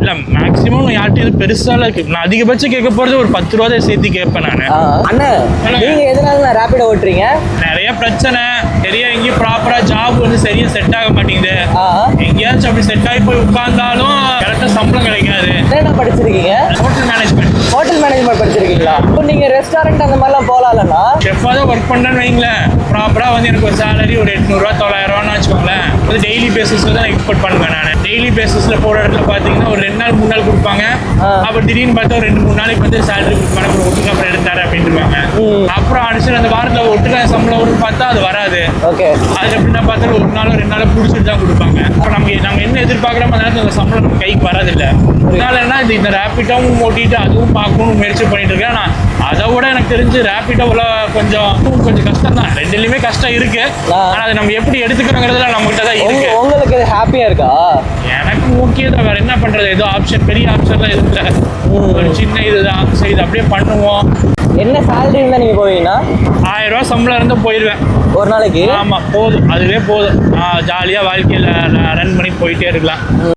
இல்லை மேக்ஸிமம் யார்ட்டும் இது பெருசால நான் அதிகபட்சம் கேட்க போகிறது ஒரு 10 ரூபா தான் சேர்த்து கேட்பேன் நான். அண்ணா நீங்க எதனால ரேபிடோ ஓட்டுறீங்க? நிறைய பிரச்சனை, சரியா எங்கேயும் ப்ராப்பரா ஜாப் வந்து சரியா செட் ஆக மாட்டேங்குது. எங்கேயாச்சும் அப்படி செட் ஆகி போய் உட்கார்ந்தாலும் கரெக்டா சம்பளம் கிடைக்காது. என்ன படிச்சிருக்கீங்க? Hotel management. ஹோட்டல் மேனேஜ்மெண்ட் படிச்சிருக்கீங்களா? இப்போ நீங்க ரெஸ்டாரண்ட் அந்த மாதிரிலாம் போகலாம்லண்ணா? ஷெஃபாக தான் ஒர்க் பண்ணுறேன்னு வைங்களேன், ப்ராப்பராக வந்து எனக்கு ஒரு சேலரி ஒரு 800 ரூபா 900 ரூபான்னு வச்சுக்கோங்களேன். வந்து டெய்லி பேசிஸில் தான் எக்ஸ்போர்ட் பண்ணுவேன் நான். டெய்லி பேசிஸில் போகிற இடத்துல பார்த்தீங்கன்னா ஒரு 2 நாள் 3 நாள் கொடுப்பாங்க. அப்புறம் திடீர்னு பார்த்தா ஒரு 2-3 நாளைக்கு வந்து சேலரி கொடுப்பாங்க. அப்புறம் ஒட்டுக்கா அப்புறம் எடுத்தாரு அப்படின்ட்டுருவாங்க. அப்புறம் அடிச்சு அந்த வாரத்தில் ஒட்டுக்கா சம்பளம் வரும்னு பார்த்தா அது வராது. ஓகே, அது எப்படின்னா பார்த்தா ஒரு 1 நாளோ 2 நாளோ பிடிச்சிட்டு தான் கொடுப்பாங்க. அப்புறம் நாங்கள் என்ன எதிர்பார்க்குறோமோ அந்த நேரத்தில் அந்த சம்பளம் நம்ம கைக்கு வரதில்லை. அதனால என்ன இந்த ரேபிட்டாவும் ஓட்டிட்டு அதுவும் பார்க்கணும்னு முயற்சி பண்ணிட்டு இருக்கேன். ஆனால் அதை விட எனக்கு தெரிஞ்சு ரேபிட்டோவில் கொஞ்சம் கஷ்டம் தான். ரெண்டுலையுமே கஷ்டம் இருக்கு. ஆனால் அதை நம்ம எப்படி எடுத்துக்கிறோங்கிறதுல நம்மகிட்ட தான் இருக்கு. உங்களுக்கு ஹாப்பியா இருக்கா? எனக்கு ஓகே தான். வேற என்ன பண்றது, ஏதோ ஆப்ஷன் பெரிய ஆப்ஷன்லாம் எதுவும் இல்லை. ஒரு சின்ன இதுதான். சரி இது அப்படியே பண்ணுவோம். என்ன சேலரி இருந்தா நீங்க போவீங்கன்னா? 1000 ரூபா சம்பளம் இருந்தால் போயிடுவேன் ஒரு நாளைக்கு. ஆமா போதும், அதுவே போதும். ஜாலியா வாழ்க்கையில ரன் பண்ணி போயிட்டே இருக்கலாம்.